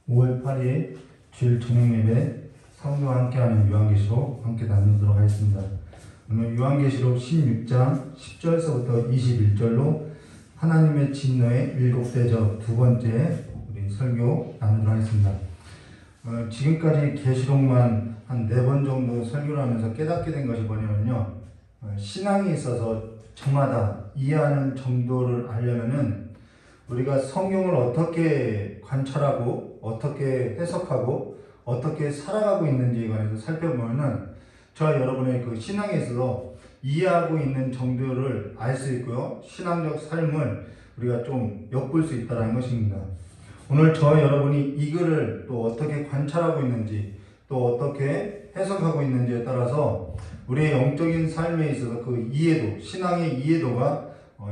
5월 8일 주일 저녁예배 성도와 함께하는 요한계시록 함께 나누도록 하겠습니다. 오늘 요한계시록 16장 10절서부터 21절로 하나님의 진노의 7대접 두 번째 우리 설교 나누도록 하겠습니다. 지금까지 계시록만 한 4번 정도 설교를 하면서 깨닫게 된 것이 뭐냐면요, 신앙에 있어서 저마다 이해하는 정도를 알려면은 우리가 성경을 어떻게 관찰하고 어떻게 해석하고 어떻게 살아가고 있는지에 관해서 살펴보면은 저와 여러분의 그 신앙에 있어서 이해하고 있는 정도를 알 수 있고요, 신앙적 삶을 우리가 좀 엿볼 수 있다는 것입니다. 오늘 저와 여러분이 이 글을 또 어떻게 관찰하고 있는지 또 어떻게 해석하고 있는지에 따라서 우리의 영적인 삶에 있어서 그 이해도, 신앙의 이해도가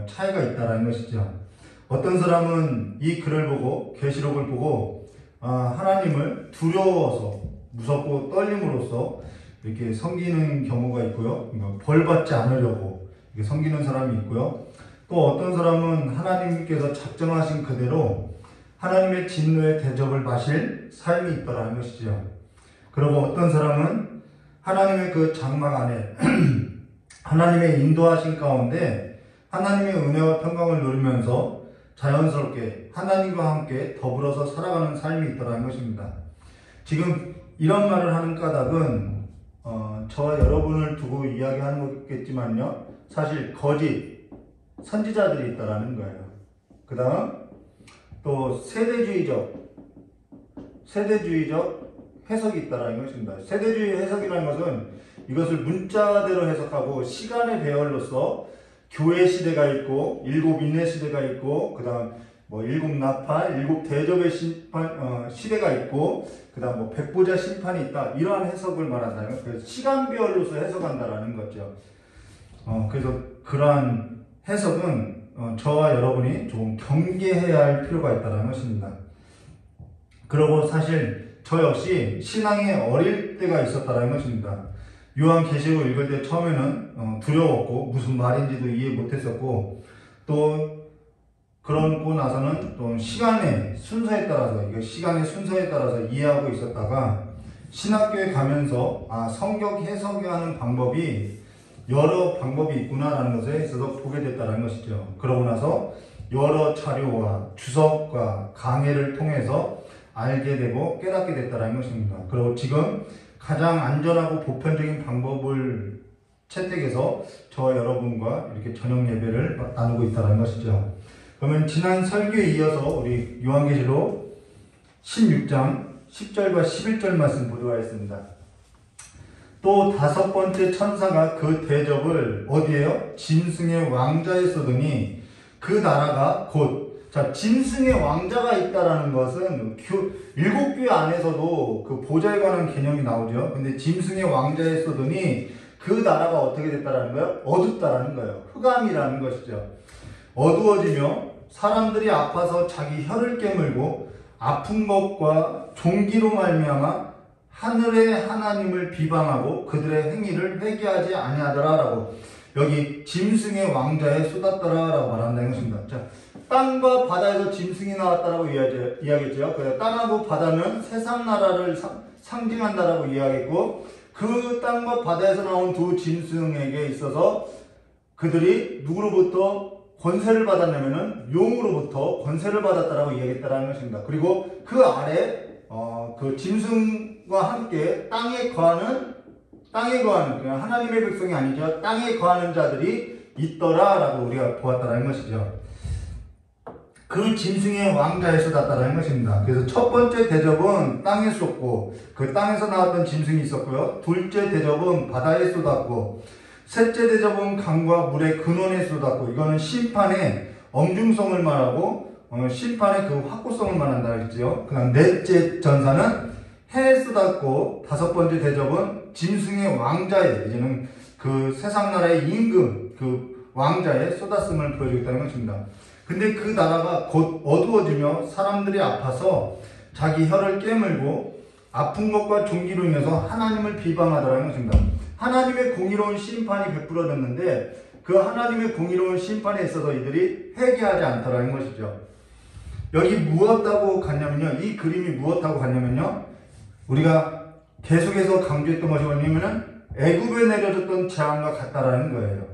차이가 있다는 것이죠. 어떤 사람은 이 글을 보고, 계시록을 보고 하나님을 두려워서, 무섭고 떨림으로써 이렇게 섬기는 경우가 있고요, 벌 받지 않으려고 이렇게 섬기는 사람이 있고요, 또 어떤 사람은 하나님께서 작정하신 그대로 하나님의 진노의 대접을 마실 삶이 있다는 것이죠. 그리고 어떤 사람은 하나님의 그 장막 안에 하나님의 인도하신 가운데 하나님의 은혜와 평강을 누리면서 자연스럽게 하나님과 함께 더불어서 살아가는 삶이 있다는 것입니다. 지금 이런 말을 하는 까닭은 저와 여러분을 두고 이야기하는 거겠지만요, 사실 거짓 선지자들이 있다는 거예요. 그 다음 또 세대주의적 해석이 있다는 것입니다. 세대주의 해석이라는 것은 이것을 문자대로 해석하고 시간의 배열로서 교회 시대가 있고 일곱 인내 시대가 있고 그 다음 일곱 나팔, 일곱 대접의 시대가 있고 그 다음 백보자 심판이 있다, 이러한 해석을 말한다는 거예요. 그래서 시간별로서 해석한다라는 거죠. 그래서 그러한 해석은 저와 여러분이 조금 경계해야 할 필요가 있다는 것입니다. 그리고 사실 저 역시 신앙에 어릴 때가 있었다는 것입니다. 요한계시록을 읽을 때 처음에는 두려웠고 무슨 말인지도 이해 못했었고, 또 그러고 나서는 또 시간의 순서에 따라서 이해하고 있었다가 신학교에 가면서 성경 해석하는 방법이 여러 방법이 있구나라는 것에 있어서 보게 됐다는 것이죠. 그러고 나서 여러 자료와 주석과 강해를 통해서 알게 되고 깨닫게 됐다는 것입니다. 그리고 지금 가장 안전하고 보편적인 방법을 채택해서 저와 여러분과 이렇게 저녁 예배를 나누고 있다는 것이죠. 그러면 지난 설교에 이어서 우리 요한계시록 16장 10절과 11절 말씀 보도록 하겠습니다. 또 5번째 천사가 그 대접을 어디에요? 짐승의 왕자에 쏟으니 그 나라가 곧, 짐승의 왕자가 있다라는 것은 7교회 안에서도 그 보좌에 관한 개념이 나오죠. 근데 짐승의 왕자에 쏟으니 그 나라가 어떻게 됐다라는 거예요? 어둡다라는 거예요. 흑암이라는 것이죠. 어두워지며 사람들이 아파서 자기 혀를 깨물고 아픈 것과 종기로 말미암아 하늘의 하나님을 비방하고 그들의 행위를 회개하지 아니하더라라고, 여기 짐승의 왕자에 쏟았더라라고 말한다는 것입니다. 자, 땅과 바다에서 짐승이 나왔다라고 이야기했죠. 그래서 땅하고 바다는 세상 나라를 상징한다라고 이야기했고, 그 땅과 바다에서 나온 두 짐승에게 있어서 그들이 누구로부터 권세를 받았냐면은 용으로부터 권세를 받았다라고 이야기했다라는 것입니다. 그리고 그 아래 그 짐승과 함께 땅에 거하는 그냥 하나님의 백성이 아니죠, 땅에 거하는 자들이 있더라라고 우리가 보았다라는 것이죠. 그 짐승의 왕자에 쏟았다라는 것입니다. 그래서 첫 번째 대접은 땅에 쏟고 그 땅에서 나왔던 짐승이 있었고요, 둘째 대접은 바다에 쏟았고, 셋째 대접은 강과 물의 근원에 쏟았고, 이거는 심판의 엄중성을 말하고 심판의 그 확고성을 말한다 했죠. 그 다음 넷째 전사는 해에 쏟았고, 5번째 대접은 짐승의 왕자에, 이제는 그 세상 나라의 임금, 그 왕자에 쏟았음을 보여주겠다는 것입니다. 근데 그 나라가 곧 어두워지며 사람들이 아파서 자기 혀를 깨물고 아픈 것과 종기로 인해서 하나님을 비방하더라는 것입니다. 하나님의 공의로운 심판이 베풀어졌는데 그 하나님의 공의로운 심판에 있어서 이들이 회개하지 않더라는 것이죠. 여기 무엇하고 같냐면요. 이 그림이 무엇하고 같냐면요. 우리가 계속해서 강조했던 것이 뭐냐면은 애굽에 내려졌던 재앙과 같다라는 거예요.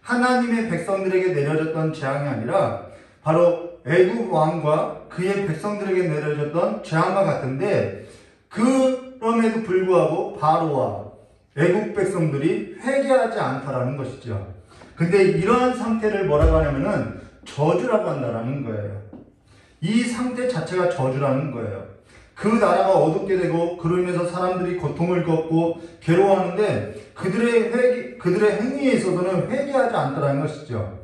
하나님의 백성들에게 내려졌던 재앙이 아니라 바로 애굽 왕과 그의 백성들에게 내려졌던 재앙과 같은데, 그럼에도 불구하고 바로와 애굽 백성들이 회개하지 않다라는 것이죠. 근데 이러한 상태를 뭐라고 하냐면은 저주라고 한다라는 거예요. 이 상태 자체가 저주라는 거예요. 그 나라가 어둡게 되고 그로 인해서 사람들이 고통을 겪고 괴로워하는데 그들의 행위에 있어서는 회개하지 않더라는 것이죠.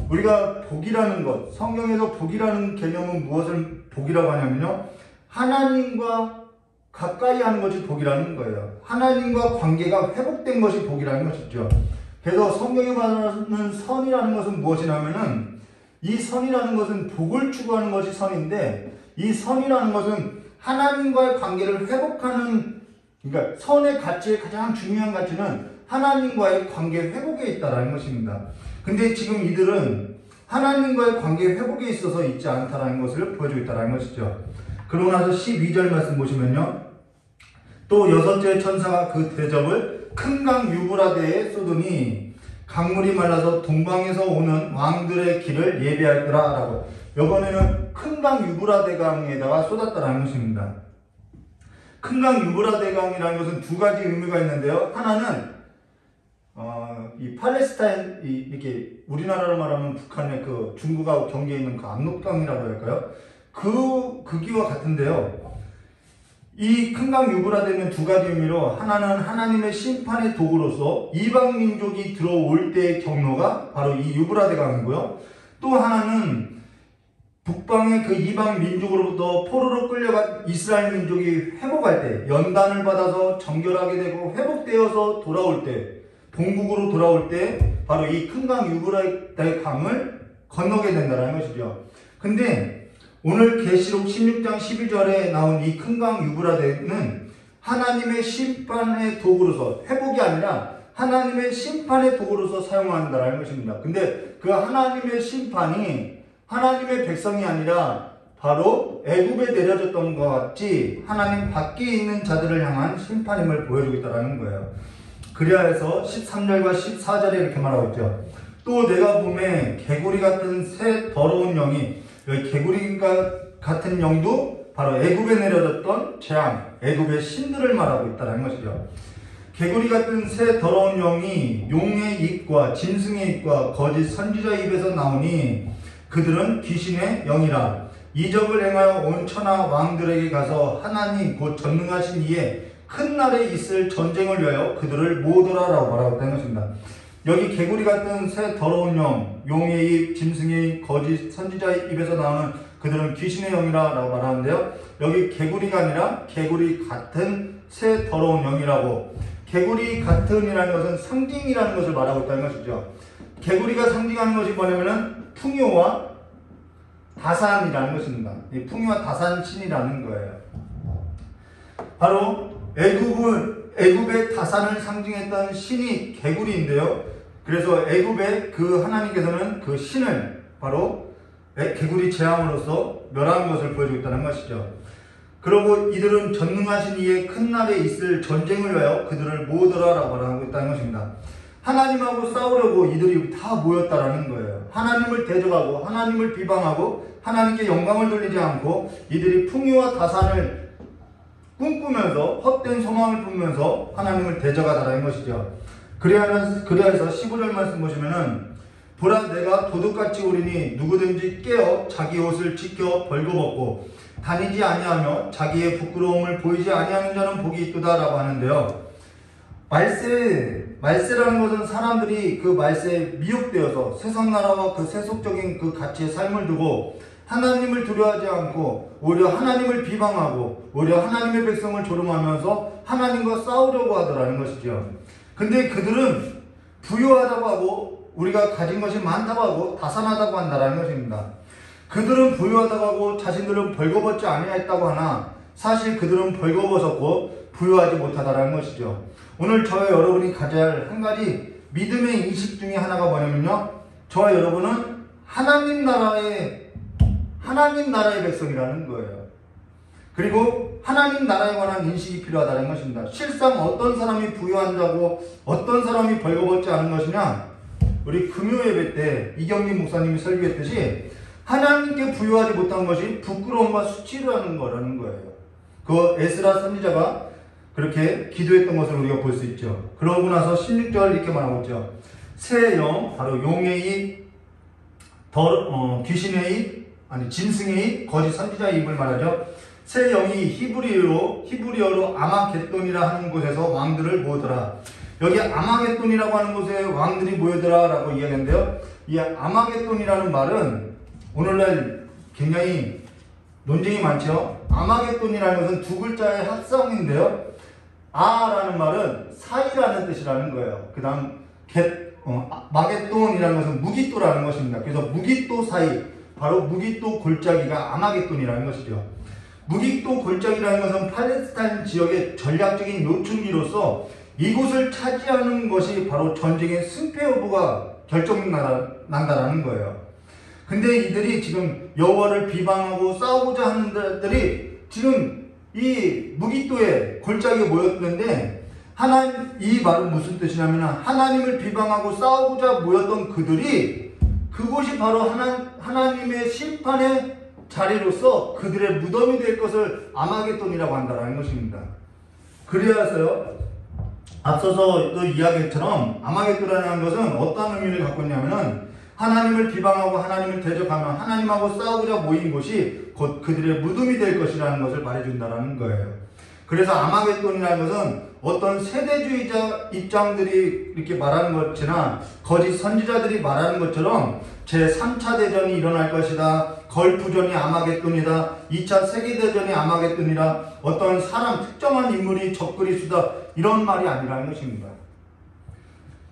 우리가 복이라는 것, 성경에서 복이라는 개념은 무엇을 복이라고 하냐면요, 하나님과 가까이 하는 것이 복이라는 거예요. 하나님과 관계가 회복된 것이 복이라는 것이죠. 그래서 성경에 말하는 선이라는 것은 무엇이냐면은, 이 선이라는 것은 복을 추구하는 것이 선인데, 이 선이라는 것은 하나님과의 관계를 회복하는, 그러니까 선의 가치의 가장 중요한 가치는 하나님과의 관계 회복에 있다라는 것입니다. 근데 지금 이들은 하나님과의 관계 회복에 있어서 있지 않다라는 것을 보여주고 있다라는 것이죠. 그러고 나서 12절 말씀 보시면요, 또 여섯째 천사가 그 대접을 큰 강 유브라데에 쏟으니 강물이 말라서 동방에서 오는 왕들의 길을 예비하였더라 라고, 이번에는 큰 강 유브라데 강에다가 쏟았다라는 것입니다. 큰 강 유브라데 강이라는 것은 두 가지 의미가 있는데요. 하나는 이 팔레스타인, 이렇게 우리나라로 말하면 북한의 그 중국하고 경계에 있는 그 압록강이라고 할까요? 그기와 같은데요. 이 큰 강 유브라데는 두 가지 의미로, 하나는 하나님의 심판의 도구로서 이방 민족이 들어올 때의 경로가 바로 이 유브라데 강이고요. 또 하나는 북방의 그 이방 민족으로부터 포로로 끌려간 이스라엘 민족이 회복할 때, 연단을 받아서 정결하게 되고 회복되어서 돌아올 때, 본국으로 돌아올 때 바로 이 큰 강 유브라데 강을 건너게 된다는 것이죠. 근데 오늘 계시록 16장 12절에 나온 이 큰 강 유브라데는 하나님의 심판의 도구로서, 회복이 아니라 하나님의 심판의 도구로서 사용한다는 것입니다. 근데 그 하나님의 심판이 하나님의 백성이 아니라 바로 애굽에 내려졌던 것 같이 하나님 밖에 있는 자들을 향한 심판임을 보여주고 있다는 거예요. 그래야 해서 13절과 14절에 이렇게 말하고 있죠. 또 내가 보매 개구리 같은 새 더러운 영이, 여기 개구리 같은 영도 바로 애굽에 내려졌던 재앙, 애굽의 신들을 말하고 있다는 것이죠. 개구리 같은 새 더러운 영이 용의 입과 짐승의 입과 거짓 선지자의 입에서 나오니 그들은 귀신의 영이라. 이적을 행하여 온 천하 왕들에게 가서 하나님 곧 전능하신 이에 큰 날에 있을 전쟁을 위하여 그들을 모으더라라고 말하고 있다는 것입니다. 여기 개구리 같은 새 더러운 영, 용의 입, 짐승의 입, 거짓 선지자의 입에서 나오는 그들은 귀신의 영이라고 말하는데요. 여기 개구리가 아니라 개구리 같은 새 더러운 영이라고, 개구리 같은이라는 것은 상징이라는 것을 말하고 있다는 것이죠. 개구리가 상징하는 것이 뭐냐면은 풍요와 다산이라는 것입니다. 이 풍요와 다산신이라는 거예요. 바로 애굽의 다산을 상징했던 신이 개구리인데요. 그래서 애굽의 그 하나님께서는 그 신을 바로 개구리 재앙으로서 멸한 것을 보여주고 있다는 것이죠. 그리고 이들은 전능하신 이의 큰 날에 있을 전쟁을 위하여 그들을 모으더라라고 말하고 있다는 것입니다. 하나님하고 싸우려고 이들이 다 모였다라는 거예요. 하나님을 대적하고 하나님을 비방하고 하나님께 영광을 돌리지 않고 이들이 풍요와 다산을 꿈꾸면서 헛된 소망을 품으면서 하나님을 대적하다라는 것이죠. 그래야해서 15절 말씀 보시면은, 보라 내가 도둑같이 오리니 누구든지 깨어 자기 옷을 지켜 벌거벗고 다니지 아니하며 자기의 부끄러움을 보이지 아니하는 자는 복이 있도다라고 하는데요. 말세라는 것은 사람들이 그 말세에 미혹되어서 세상 나라와 그 세속적인 그 가치의 삶을 두고 하나님을 두려워하지 않고 오히려 하나님을 비방하고 오히려 하나님의 백성을 조롱하면서 하나님과 싸우려고 하더라는 것이죠. 근데 그들은 부유하다고 하고 우리가 가진 것이 많다고 하고 다산하다고 한다는 것입니다. 그들은 부유하다고 하고 자신들은 벌거벗지 아니하였다고 하나 사실 그들은 벌거벗었고 부유하지 못하다는 것이죠. 오늘 저와 여러분이 가져야 할 한 가지 믿음의 인식 중에 하나가 뭐냐면요, 저와 여러분은 하나님 나라의 하나님 나라의 백성이라는 거예요. 그리고 하나님 나라에 관한 인식이 필요하다는 것입니다. 실상 어떤 사람이 부유한 자고 어떤 사람이 벌거벗지 않은 것이냐? 우리 금요 예배 때 이경림 목사님이 설교했듯이 하나님께 부유하지 못한 것이 부끄러움과 수치라는 거라는 거예요. 그 에스라 선지자가 그렇게 기도했던 것을 우리가 볼 수 있죠. 그러고 나서 16절 이렇게 말하고 있죠. 새 영, 바로 용의 입, 귀신의 입, 짐승의 입, 거짓 선지자의 입을 말하죠. 새 영이 히브리어로 아마겟돈이라 하는 곳에서 왕들을 모으더라. 여기 아마겟돈이라고 하는 곳에 왕들이 모여더라 라고 이야기하는데요. 이 아마겟돈이라는 말은 오늘날 굉장히 논쟁이 많죠. 아마겟돈이라는 것은 두 글자의 합성인데요. 아라는 말은 사이라는 뜻이라는 거예요. 그 다음 마겟돈이라는 것은 무깃도라는 것입니다. 그래서 무깃도 사이, 바로 무깃도 골짜기가 아마겟돈이라는 것이죠. 무깃도 골짜기라는 것은 팔레스타인 지역의 전략적인 요충지로서 이곳을 차지하는 것이 바로 전쟁의 승패 여부가 결정난다라는 거예요. 근데 이들이 지금 여호와를 비방하고 싸우고자 하는 자들이 지금 이 무깃도에 골짜기에 모였는데, 이 말은 무슨 뜻이냐면 하나님을 비방하고 싸우고자 모였던 그들이 그곳이 바로 하나님의 심판의 자리로서 그들의 무덤이 될 것을 아마겟돈이라고 한다는 것입니다. 그래서요, 앞서서 이야기처럼 아마겟돈이라는 것은 어떤 의미를 갖고 있냐면은 하나님을 비방하고 하나님을 대적하며 하나님하고 싸우고자 모인 곳이 곧 그들의 무덤이 될 것이라는 것을 말해준다는 거예요. 그래서 아마겟돈이라는 것은 어떤 세대주의자 입장들이 이렇게 말하는 것이나 거짓 선지자들이 말하는 것처럼 제3차 대전이 일어날 것이다, 걸프전이 아마겟돈이다, 2차 세계대전이 아마겟돈이다, 어떤 사람 특정한 인물이 적그리스다, 이런 말이 아니라는 것입니다.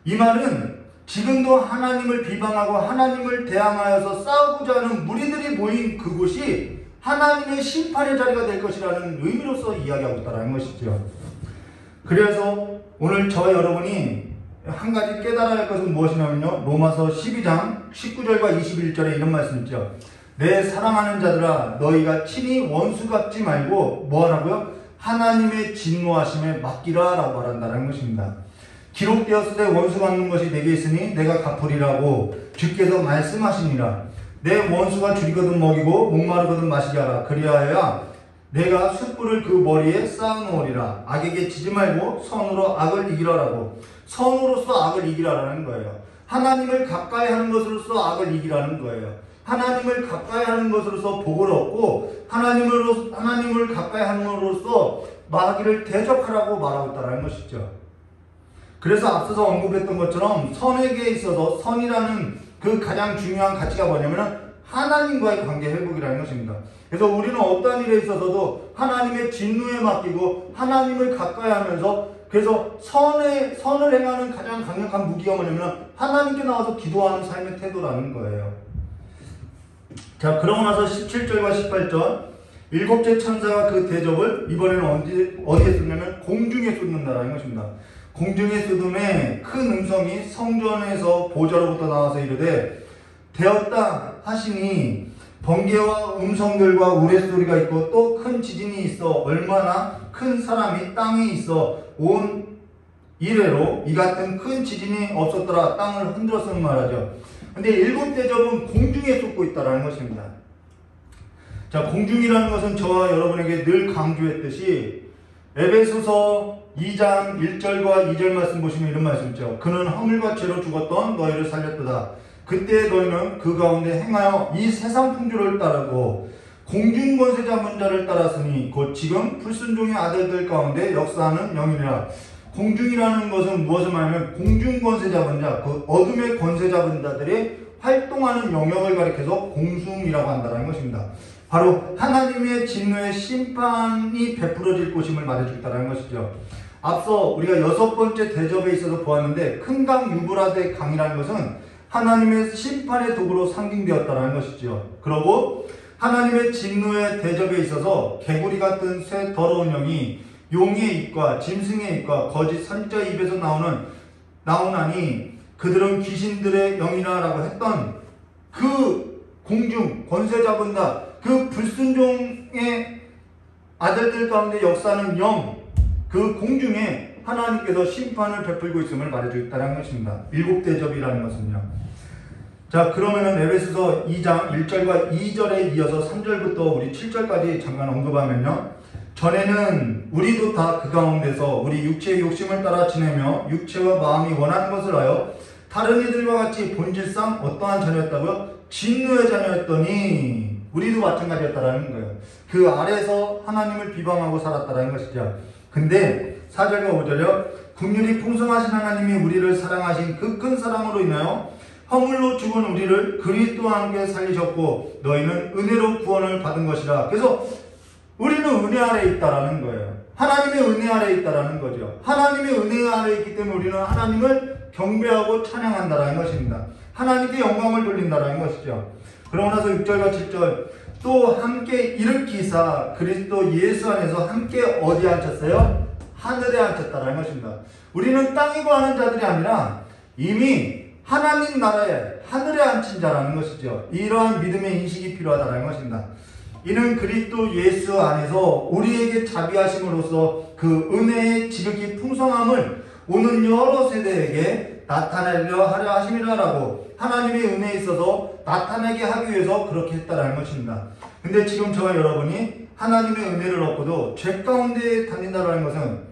이 말은 지금도 하나님을 비방하고 하나님을 대항하여서 싸우고자 하는 무리들이 모인 그곳이 하나님의 심판의 자리가 될 것이라는 의미로서 이야기하고 있다는 것이죠. 그래서 오늘 저와 여러분이 한 가지 깨달아야 할 것은 무엇이냐면요, 로마서 12장 19절과 21절에 이런 말씀 있죠. 내 사랑하는 자들아, 너희가 친히 원수 갚지 말고 뭐하라고요? 하나님의 진노하심에 맡기라 라고 말한다는 것입니다. 기록되었을 때 원수 갚는 것이 내게 있으니 내가 갚으리라고 주께서 말씀하시니라. 내 원수가 줄이거든 먹이고 목마르거든 마시게 하라. 그리하여야 내가 숯불을 그 머리에 쌓아놓으리라. 악에게 지지 말고 선으로 악을 이기라라고. 선으로서 악을 이기라라는 거예요. 하나님을 가까이 하는 것으로서 악을 이기라는 거예요. 하나님을 가까이 하는 것으로서 복을 얻고 하나님을 가까이 하는 것으로서 마귀를 대적하라고 말하고 있다는 것이죠. 그래서 앞서서 언급했던 것처럼 선에게 있어서 선이라는 그 가장 중요한 가치가 뭐냐면 하나님과의 관계 회복이라는 것입니다. 그래서 우리는 어떠한 일에 있어서도 하나님의 진노에 맡기고 하나님을 가까이 하면서, 그래서 선을 행하는 가장 강력한 무기가 뭐냐면 하나님께 나와서 기도하는 삶의 태도라는 거예요. 자, 그러고 나서 17절과 18절, 일곱째 천사가 그 대접을 이번에는 어디에 쏟냐면 공중에 쏟는다라는 것입니다. 공중에 쏟음에 큰 음성이 성전에서 보좌로부터 나와서 이르되 되었다 하시니 번개와 음성들과 우레소리가 있고 또 큰 지진이 있어 얼마나 큰 사람이 땅에 있어 온 이래로 이 같은 큰 지진이 없었더라. 땅을 흔들었으면 말하죠. 근데 일곱 대접은 공중에 쏟고 있다는 것입니다. 자, 공중이라는 것은 저와 여러분에게 늘 강조했듯이 에베소서 2장 1절과 2절 말씀 보시면 이런 말씀 있죠. 그는 허물과 죄로 죽었던 너희를 살렸도다. 그때 너희는 그 가운데 행하여 이 세상 풍조를 따르고 공중 권세 잡은 자를 따랐으니 곧 지금 불순종의 아들들 가운데 역사하는 영이라. 공중이라는 것은 무엇을 말하면 공중 권세 잡은 자, 그 어둠의 권세 잡은 자들이 활동하는 영역을 가리켜서 공중이라고 한다는 것입니다. 바로 하나님의 진노의 심판이 베풀어질 곳임을 말해주겠다는 것이죠. 앞서 우리가 6번째 대접에 있어서 보았는데 큰 강 유브라데 강이라는 것은 하나님의 심판의 도구로 상징되었다는 것이죠. 그러고 하나님의 진노의 대접에 있어서 개구리 같은 새 더러운 영이 용의 입과 짐승의 입과 거짓 선지자의 입에서 나오나니 그들은 귀신들의 영이라라고 했던 그 공중 권세 잡은 자, 그 불순종의 아들들 가운데 역사하는 영, 그 공중에 하나님께서 심판을 베풀고 있음을 말해주고 있다는 것입니다. 일곱 대접이라는 것은요. 자, 그러면은 에베소서 2장 1절과 2절에 이어서 3절부터 우리 7절까지 잠깐 언급하면요. 전에는 우리도 다 그 가운데서 우리 육체의 욕심을 따라 지내며 육체와 마음이 원하는 것을 하여 다른 이들과 같이 본질상 어떠한 자녀였다고요? 진노의 자녀였더니 우리도 마찬가지였다라는 거예요. 그 아래서 하나님을 비방하고 살았다라는 것이죠. 근데 4절과 5절이요. 긍휼이 풍성하신 하나님이 우리를 사랑하신 그 큰 사랑으로 인하여 허물로 죽은 우리를 그리스도와 함께 살리셨고 너희는 은혜로 구원을 받은 것이라. 그래서 우리는 은혜 아래에 있다라는 거예요. 하나님의 은혜 아래에 있다라는 거죠. 하나님의 은혜 아래에 있기 때문에 우리는 하나님을 경배하고 찬양한다라는 것입니다. 하나님께 영광을 돌린다라는 것이죠. 그러고 나서 6절과 7절 또 함께 일으키사 그리스도 예수 안에서 함께 어디에 앉혔어요? 하늘에 앉혔다라는 것입니다. 우리는 땅에 거하는 자들이 아니라 이미 하나님 나라에 하늘에 앉힌 자라는 것이죠. 이러한 믿음의 인식이 필요하다는 것입니다. 이는 그리스도 예수 안에서 우리에게 자비하심으로써 그 은혜의 지극히 풍성함을 오는 여러 세대에게 나타내려 하려 하심이라라고 하나님의 은혜에 있어서 나타내게 하기 위해서 그렇게 했다라는 것입니다. 근데 지금 저와 여러분이 하나님의 은혜를 얻고도 죄 가운데 다닌다라는 것은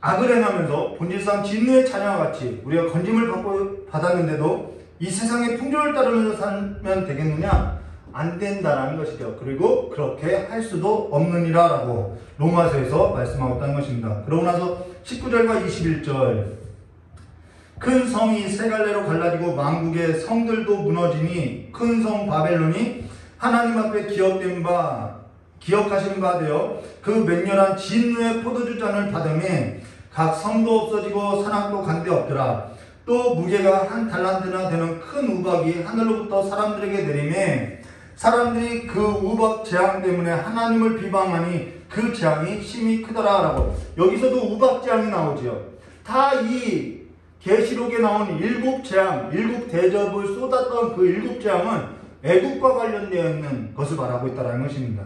악을 행하면서 본질상 진노의 자녀와 같이 우리가 건짐을 받았는데도 이 세상의 풍조를 따르면서 살면 되겠느냐? 안 된다라는 것이죠. 그리고 그렇게 할 수도 없느니라 라고 로마서에서 말씀하고 있다는 것입니다. 그러고 나서 19절과 21절 큰 성이 세 갈래로 갈라지고 만국의 성들도 무너지니 큰 성 바벨론이 하나님 앞에 기억하신 바 되어 그 맹렬한 진노의 포도주 잔을 받음에 각 성도 없어지고 산악도 간데 없더라. 또 무게가 한 달란트나 되는 큰 우박이 하늘로부터 사람들에게 내림에 사람들이 그 우박 재앙 때문에 하나님을 비방하니 그 재앙이 심히 크더라 라고. 여기서도 우박 재앙이 나오지요. 다 이 계시록에 나온 일곱 재앙, 일곱 대접을 쏟았던 그 일곱 재앙은 애국과 관련되어 있는 것을 말하고 있다는 것입니다.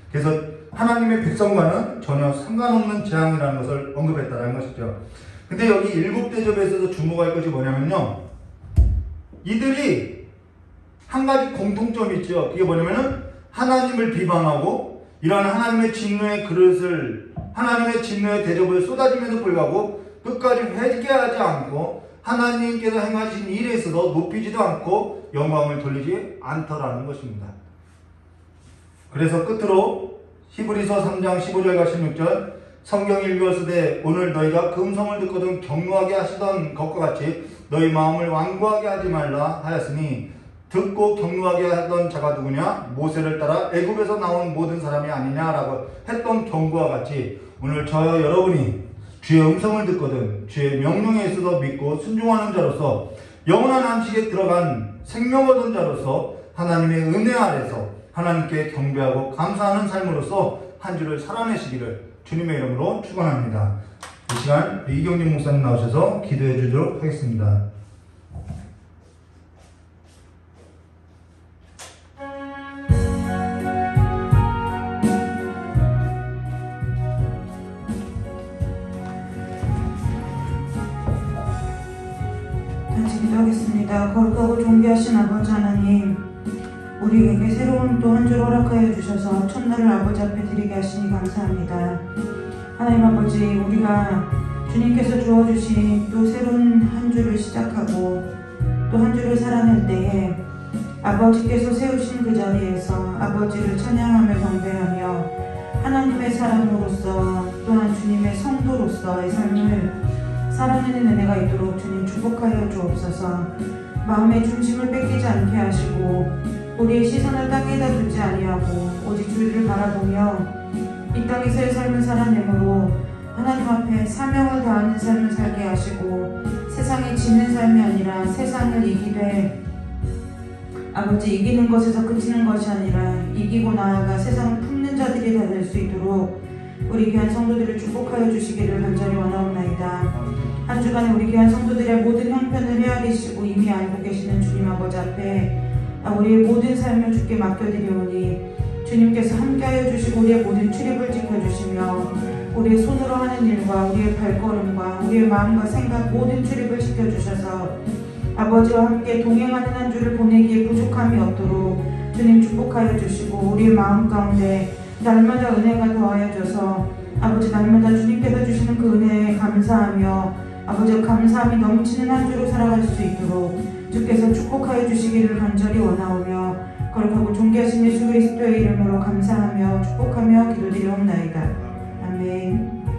그래서 하나님의 백성과는 전혀 상관없는 재앙이라는 것을 언급했다는 것이죠. 근데 여기 일곱 대접에서도 주목할 것이 뭐냐면요. 이들이 한 가지 공통점이 있죠. 그게 뭐냐면은 하나님을 비방하고 이러한 하나님의 진노의 그릇을, 하나님의 진노의 대접을 쏟아짐에도 불구하고 끝까지 회개하지 않고 하나님께서 행하신 일에 있어서 높이지도 않고 영광을 돌리지 않더라는 것입니다. 그래서 끝으로 히브리서 3장 15절과 16절 성경 읽었으되 오늘 너희가 그 음성을 듣거든 경노하게 하시던 것과 같이 너희 마음을 완고하게 하지 말라 하였으니 듣고 경노하게 하던 자가 누구냐? 모세를 따라 애굽에서 나온 모든 사람이 아니냐라고 했던 경고와 같이 오늘 저와 여러분이 주의 음성을 듣거든 주의 명령에 있어서 믿고 순종하는 자로서 영원한 안식에 들어간 생명 얻은 자로서 하나님의 은혜 아래서 하나님께 경배하고 감사하는 삶으로서 한 주를 살아내시기를 주님의 이름으로 축원합니다. 이 시간 이경림 목사님 나오셔서 기도해 주도록 하겠습니다. 같이 기도하겠습니다. 거룩하고 존귀하신 아버지 하나님, 우리에게 새로운 또 한 주를 허락하여 주셔서 첫날을 아버지 앞에 드리게 하시니 감사합니다. 하나님 아버지, 우리가 주님께서 주어주신 또 새로운 한 주를 시작하고 또 한 주를 살아낼 때에 아버지께서 세우신 그 자리에서 아버지를 찬양하며 경배하며 하나님의 사람으로서 또한 주님의 성도로서의 삶을 살아내는 은혜가 있도록 주님 축복하여 주옵소서. 마음의 중심을 뺏기지 않게 하시고 우리의 시선을 땅에다 두지 아니하고 오직 주를 바라보며 이 땅에서의 삶을 살아내므로 하나님 앞에 사명을 다하는 삶을 살게 하시고 세상에 지는 삶이 아니라 세상을 이기되 아버지 이기는 것에서 그치는 것이 아니라 이기고 나아가 세상을 품는 자들이 될 수 있도록 우리 귀한 성도들을 축복하여 주시기를 간절히 원하옵나이다. 한 주간에 우리 귀한 성도들의 모든 형편을 헤아리시고 이미 알고 계시는 주님 아버지 앞에 우리의 모든 삶을 주께 맡겨드리오니 주님께서 함께하여 주시고 우리의 모든 출입을 지켜주시며 우리의 손으로 하는 일과 우리의 발걸음과 우리의 마음과 생각 모든 출입을 지켜주셔서 아버지와 함께 동행하는 한 주를 보내기에 부족함이 없도록 주님 축복하여 주시고 우리의 마음 가운데 날마다 은혜가 더하여져서 아버지 날마다 주님께서 주시는 그 은혜에 감사하며 아버지 감사함이 넘치는 한 주로 살아갈 수 있도록 주께서 축복하여 주시기를 간절히 원하오며 거룩하고 존귀하신 예수 그리스도의 이름으로 감사하며 축복하며 기도드리옵나이다. 아멘.